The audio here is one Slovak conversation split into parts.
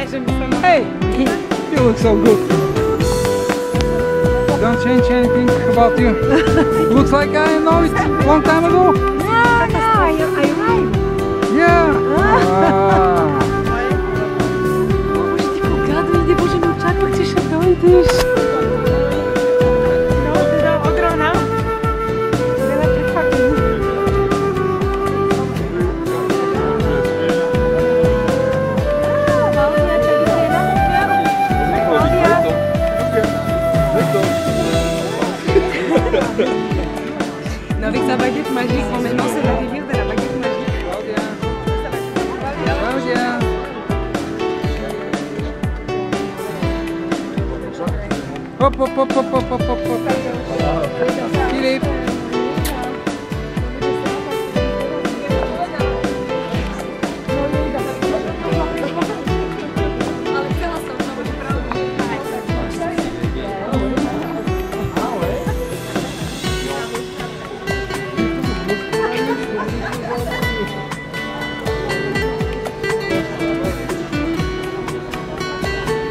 Hey, you look so good. Don't change anything about you. Looks like I know it long time ago. Yeah, I right. Yeah. Bože, ty pogaduješ, nebože, no čak, ty še dojdeš. No, teda ogromná. Veľa prekvapení. Non, avec sa baguette magique, bon, maintenant c'est le délire de la baguette magique. Claudia. Hop, hop, hop, hop, hop, hop, hop, hop. Philippe.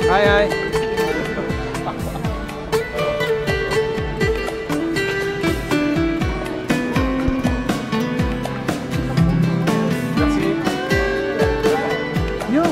Hi, hi. Yo.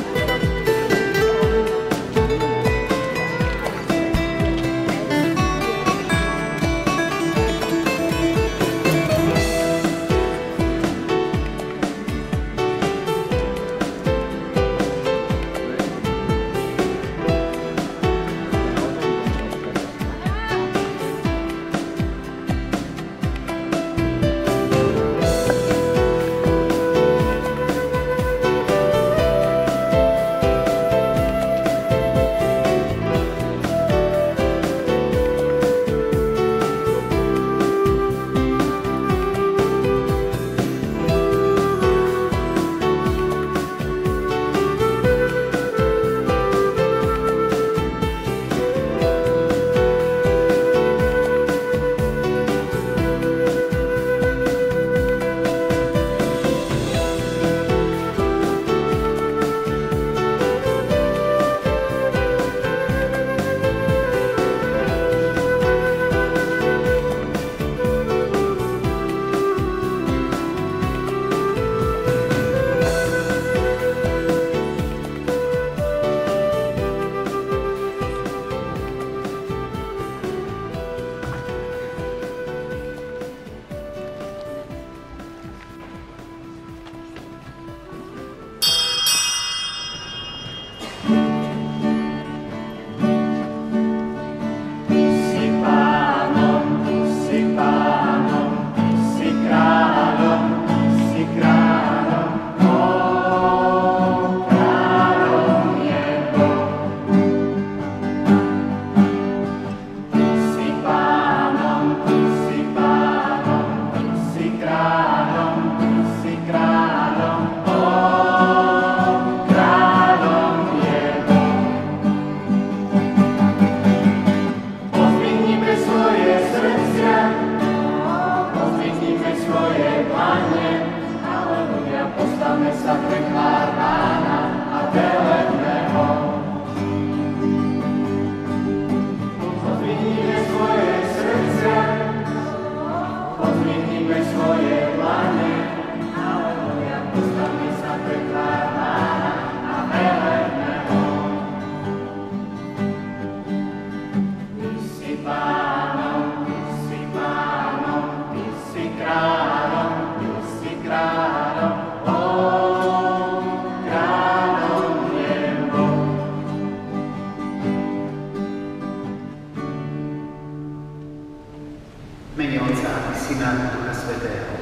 Mene Otca a Syna a Ducha Svätého.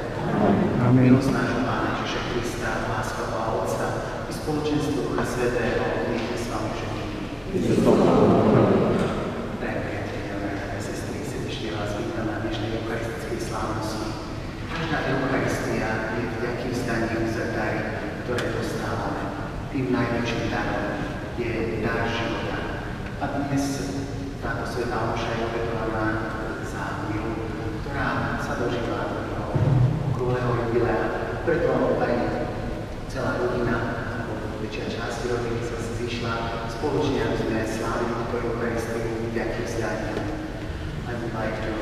Amen. Milosť nášho Pána Ježiša Krista, láska Boha Otca i spoločenstvo Ducha Svätého buďte s vami všetkými. Drahí priatelia, drahé sestry, srdečne vás vítam na dnešnej eucharistickej slávnosti. Každá Eucharistia je vďakým vzdaním za dary, ktoré dostávame. Tým najväčším darom je dar života. A dnes táto svätá omša je obetovaná za Milu, ktorá sa dožíva do toho okrúhleho jubilea. Preto aj celá rodina, alebo väčšia časť rodiny sa zvýši prišla spoločne, aby sme slávili túto Eucharistiu vďaky vzdania. I would like to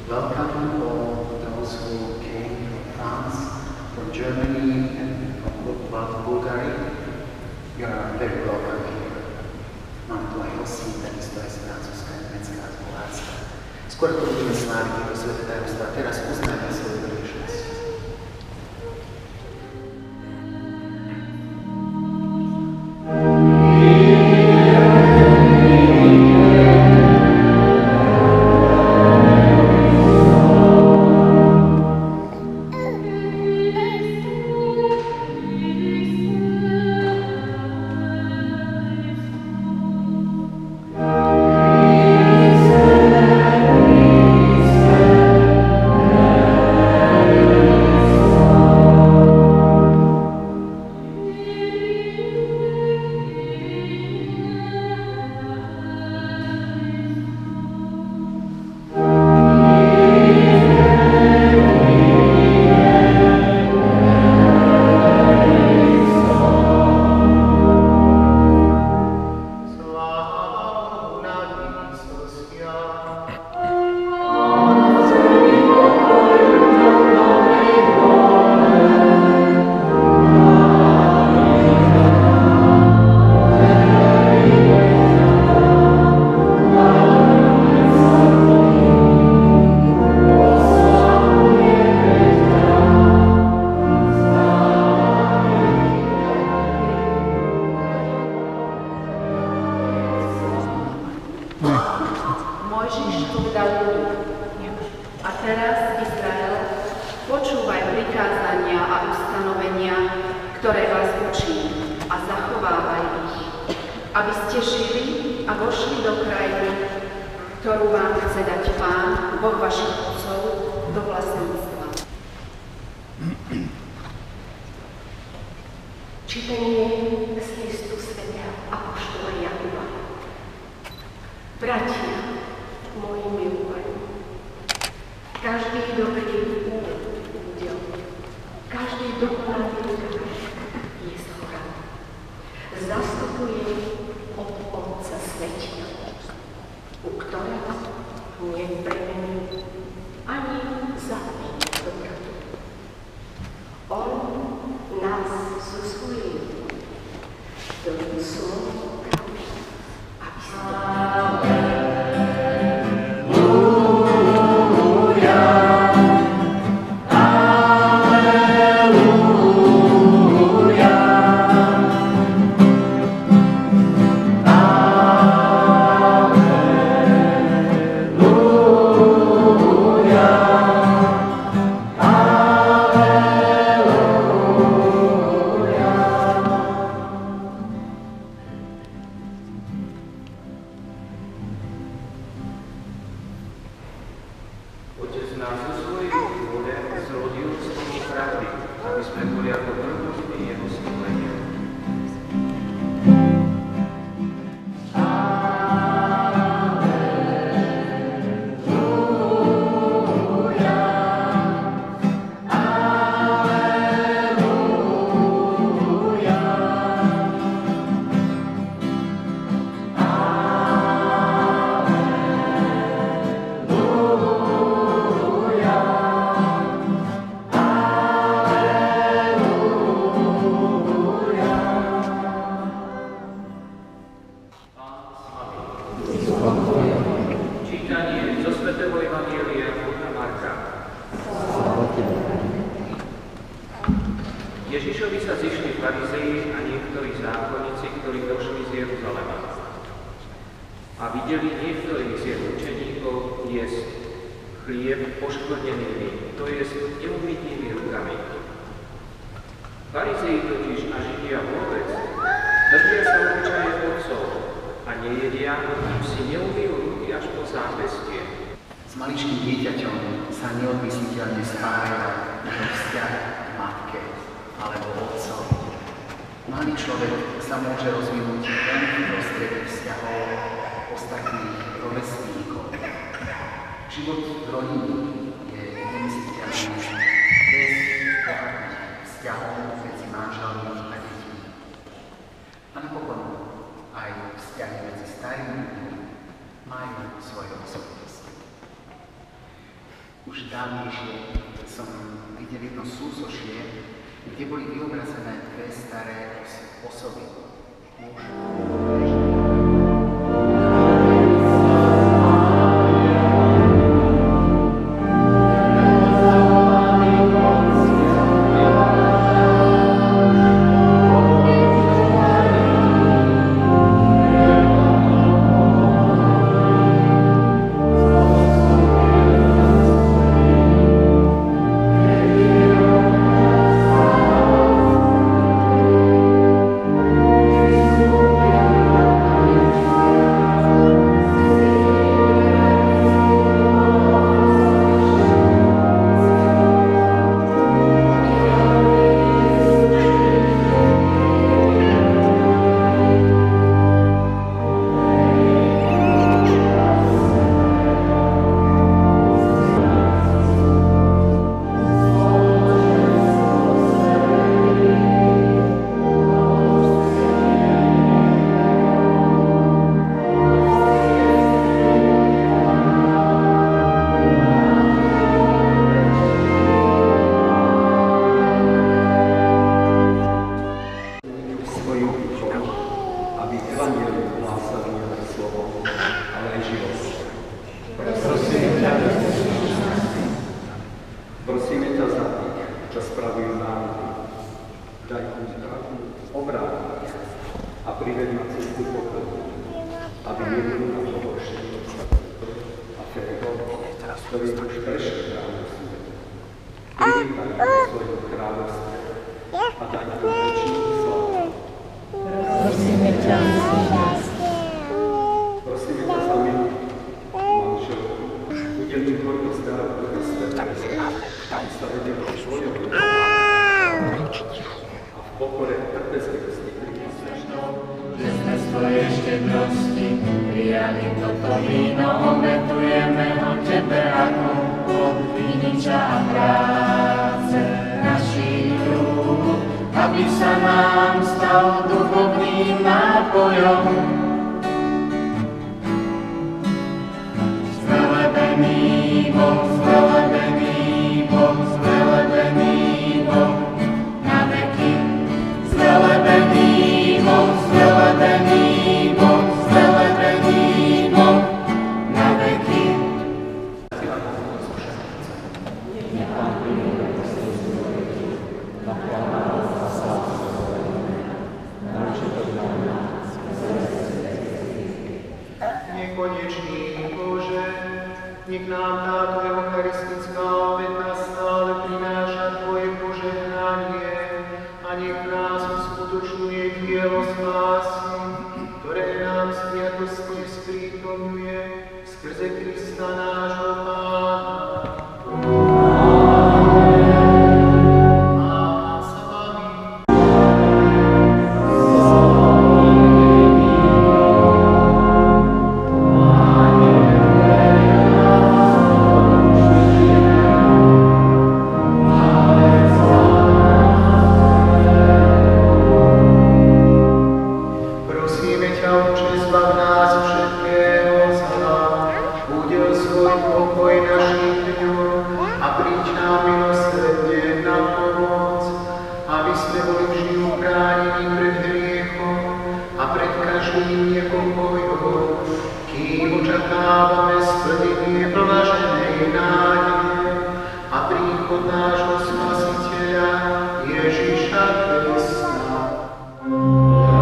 welcome all those who came from France, from Germany, and from Bulgaria. You are very welcome here. Máme tu aj hostí, takisto aj z Francúzska, Nemecka a z Bulharska. Skôr to budeme sláviť tieto sväté tajomstvá, teraz uznajme svoju hriešnosť. Mojžiš povedal ľudu: a teraz, Izrael, počúvaj prikázania a ustanovenia, ktoré vás učím, a zachovávaj ich, aby ste žili a vošli do krajiny, ktorú vám chce dať Pán, Boh vašich otcov, do vlastníctva. Čítanie z listu svätého apoštola Jakuba. Bratia, moji milovaní, každý dobrý údel, každý dokonalý údel je z hora. Zastupuje od Otca svetia, u ktorého nie je premení ani zápich dobrotu. On nás zo svojej ľudí slovo pravdy, aby sa Ježišovi sa zišli farizei a niektorí zákonníci, ktorí došli z Jeruzalema. A videli niektorých z jeho učeníkov jesť chlieb poškvrnenými, to jest neumytými rukami. Farizei totiž a Židia vôbec držia sa obyčaje otcov a nejedia, kým si neumýjú ruky až po zápestie. S maličkým dieťaťom sa neodmysliteľne spája jeho vzťah k matke alebo otcovi. Malý človek sa môže rozvinúť len v prostredí vzťahov ostatných rovesníkov. Život v rodine je nemysliteľný bez vzťahov medzi manželmi a deťmi. A napokon dávnejšie som videl jedno súsošie, kde boli vyobrazené dve staré osoby. Prosíme ťa za tých, čo spravujú nároky. Daj im zdravú obráť a prived na cestu pokoju, aby nebudú na pohoršení a férom, ktorý už prešiel kráľovstve. Privítaj do svojho kráľovstva a daj nám večnú slavu. Prosíme ťa, Prosíme ťa za milú manželku, udelím hojnosť dára Ducha Svätého, aby sa vedelo svojou a v pokore trpezlivosti že sme z tvojej štedrosti prijali toto víno, obetujeme ho tebe ako od viniča a práce našich rúk, aby sa nám stal duchovným nápojom. Zvelebený Boh, zvelebený Boh, zvelebený Boh, na veky. Zvelebený Boh, zvelebený Boh, zvelebený Boh, na veky. Nekonečný Bože, nech nám táto eucharistická obeta stále prináša Tvoje požehnanie a nech nás uskutočňuje dielo spásy, ktoré nám sviatostne sprítomňuje skrze Krista nášho Pána. A s vami. Prosíme ťa, Otče, zbav nás všetkého zla, udel svoj pokoj našim dňom a príď nám milosrdne na pomoc, aby sme boli vždy uchránení pred hriechom a pred každým nepokojom, kým očakávame splnenie blaženej nádeje a príchod nášho Spasiteľa Ježiša Krista. Amen.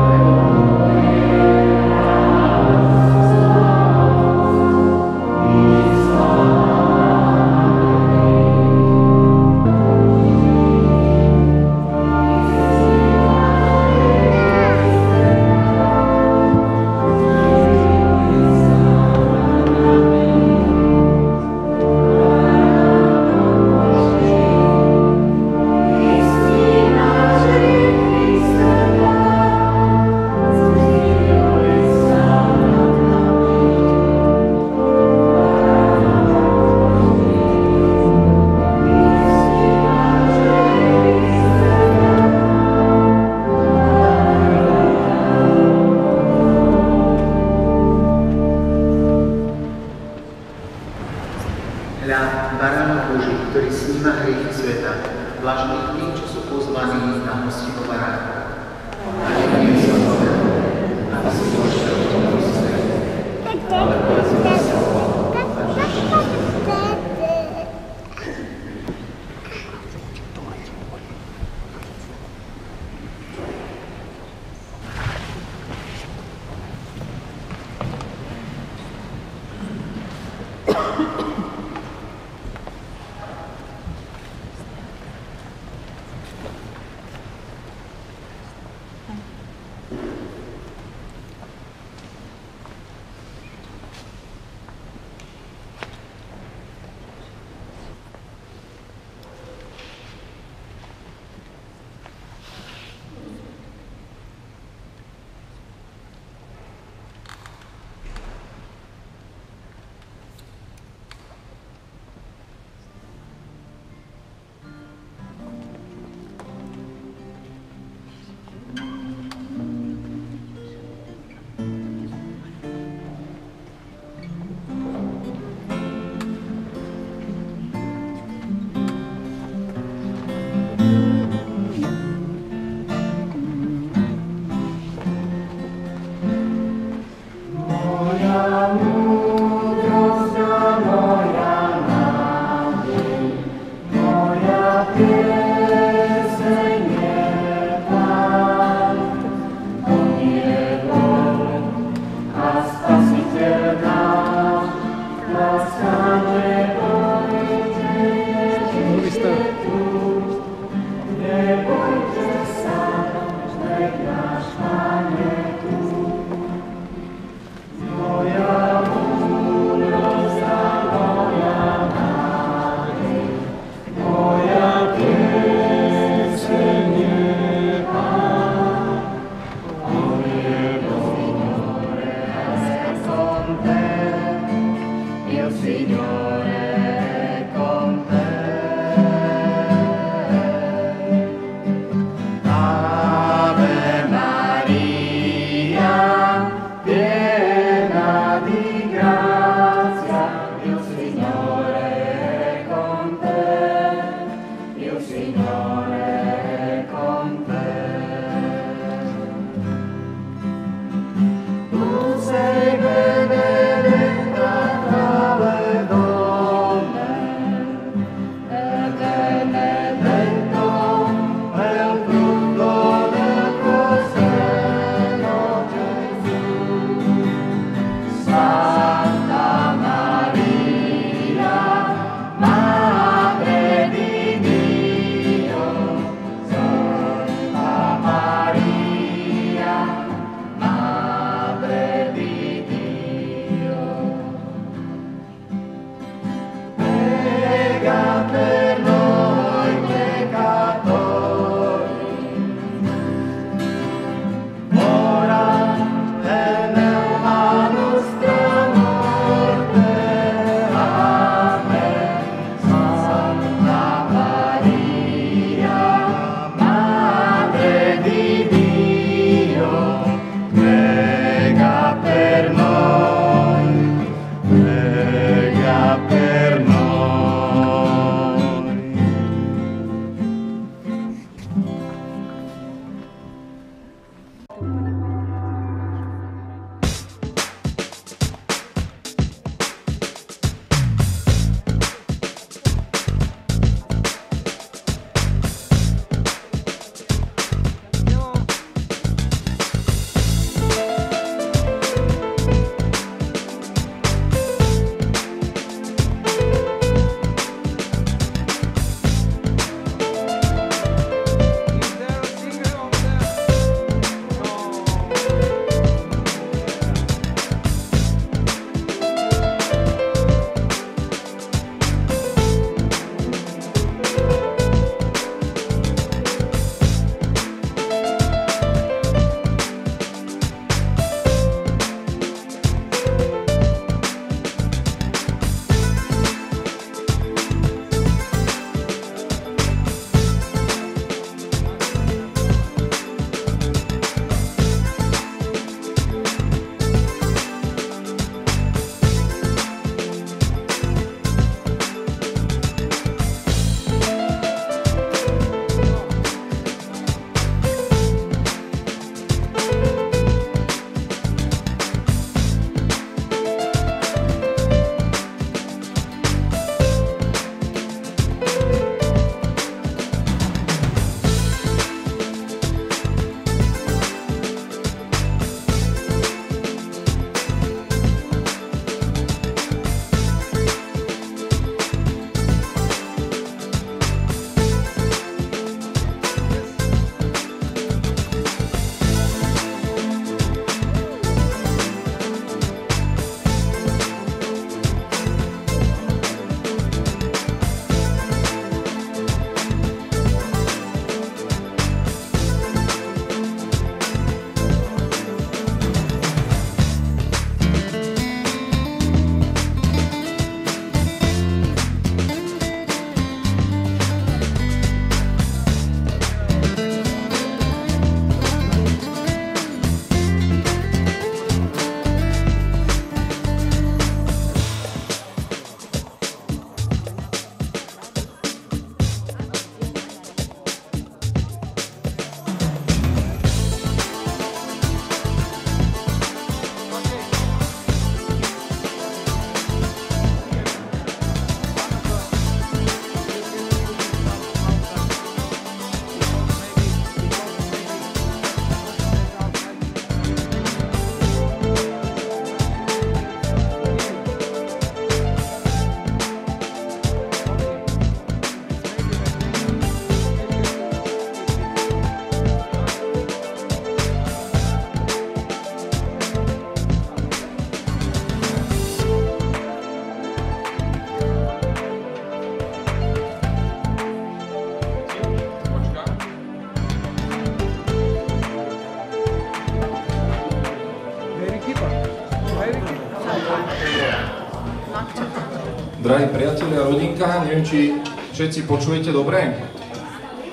drahí priatelia, rodinka, neviem, či všetci počujete dobre?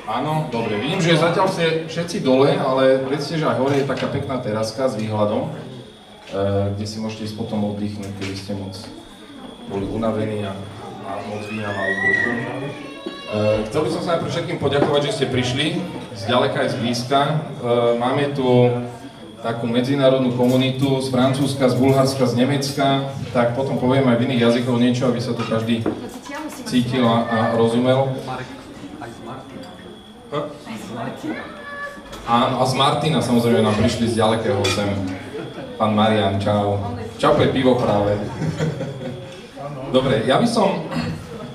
Áno, dobre. Vidím, že zatiaľ ste všetci dole, ale vedzte, že aj hore je taká pekná teraska s výhľadom, kde si môžete ísť potom oddychnúť, keby ste moc boli unavení a moc vína mali v bruchu. Chcel by som sa najprv všetkým poďakovať, že ste prišli, z ďaleka aj z blízka. Máme tu takú medzinárodnú komunitu z Francúzska, z Bulharska, z Nemecka, tak potom poviem aj v iných jazykoch niečo, aby sa tu každý cítil a rozumel. Áno, a z Martina samozrejme nám prišli z ďalekého sem. Pán Marian, čau. Čau, pre pivo práve. Dobre, ja by som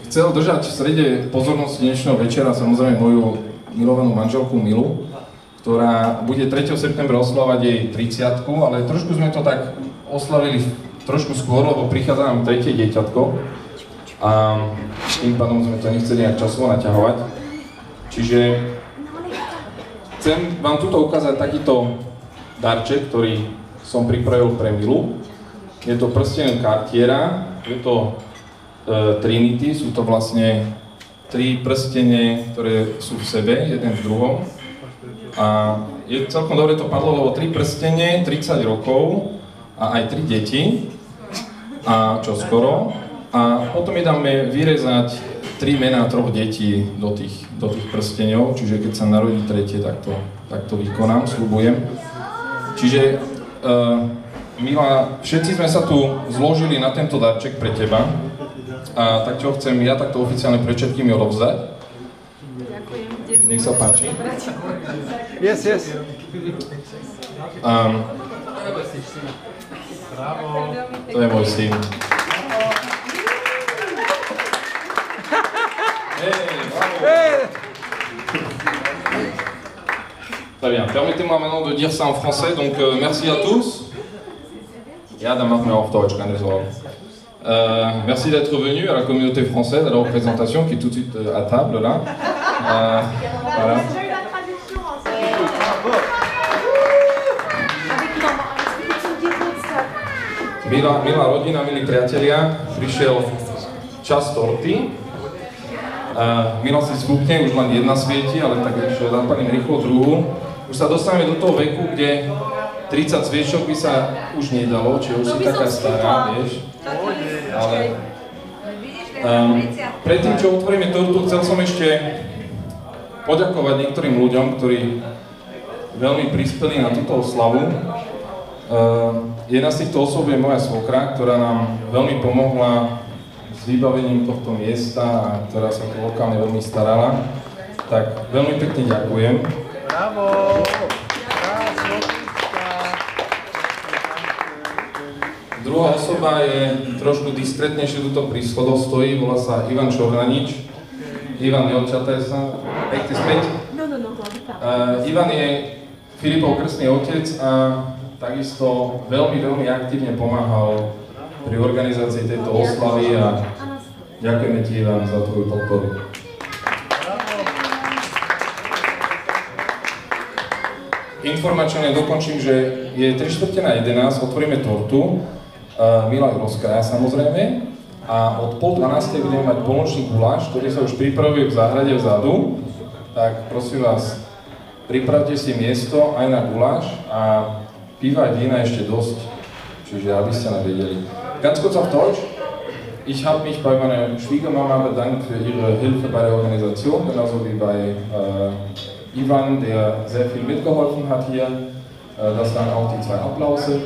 chcel držať v strede pozornosti dnešného večera samozrejme moju milovanú manželku Milu, ktorá bude 3. septembra oslavovať jej 30-ku, ale trošku sme to tak oslavili trošku skôr, lebo prichádza nám 3. dieťatko a tým pádom sme to nechceli nejak časovo naťahovať. Čiže chcem vám tuto ukázať takýto darček, ktorý som pripravil pre Milu. Je to prsteň Cartiera, je to Trinity, sú to vlastne 3 prstene, ktoré sú v sebe, jeden v druhom. A je celkom dobre to padlo, lebo 3 prstene, 30 rokov a aj 3 deti, a čo skoro. A potom je dáme vyrezať 3 mená 3 detí do tých prsteňov, čiže keď sa narodí tretie, tak to vykonám, sľubujem. Čiže Mila, všetci sme sa tu zložili na tento darček pre teba a tak čo chcem ja takto oficiálne pre všetkými odovzdať. Ďakujem. Nech sa páči. Yes. To je môj syn. Très bien. Permettez-moi maintenant de dire ça en français, donc merci à tous. Ja, dan mag mij auf Deutsch, keine Sorge. Merci d'être venu à la communauté française, à la représentation qui est tout de suite à table là. Voilà. Milá rodina, milí priatelia, prišiel čas torty. Mila si spúkne, už len jedna svieti, ale tak zapalím rýchlo druhú. Už sa dostaneme do toho veku, kde 30 sviečok by sa už nedalo, čiže už si taká stará, vieš. Ale predtým, čo otvoríme tortu, chcel som ešte poďakovať niektorým ľuďom, ktorí veľmi prispeli na túto oslavu. Jedna z týchto osôb je moja svokra, ktorá nám veľmi pomohla s vybavením tohto miesta a ktorá sa tu lokálne veľmi starala. Tak veľmi pekne ďakujem. Bravo! Druhá osoba je trošku diskrétnejšie, tuto pri schodoch stojí, volá sa Ivan Čornanič. Ivan, neodčataj sa. Pekte späť. Ivan je Filipov krstný otec a takisto veľmi aktívne pomáhal pri organizácii tejto oslavy a ďakujeme ti, Ivan, za tvoju podporu. Informačne dokončím, že je 11:45, otvoríme tortu. Mila ju rozkraja samozrejme a od 11:30 budeme mať polnočný guláš, ktorý sa už pripravuje v záhrade vzadu. Tak prosím vás, pripravte si miesto aj na guláš a piva aj vína ešte dosť, čiže aby ste nevedeli. Ganz kurz auf Deutsch. Ich habe mich bei meiner Schwiegermama bedankt für ihre Hilfe bei der Organisation, genauso wie bei Ivan, der sehr viel mitgeholfen hat hier. Das waren auch die 2 Applause.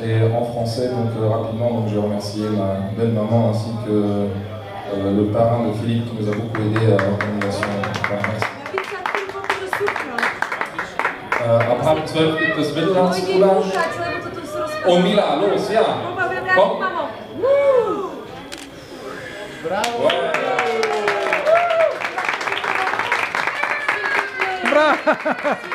Et en français, donc rapidement, donc, je remercie ma belle maman ainsi que le parrain de Philippe qui nous a beaucoup aidé à l'organisation. Ab halb 12 gibt es Mittagsgulasch. Oh Mila, los, ja! Komm! Bravo! Bravo!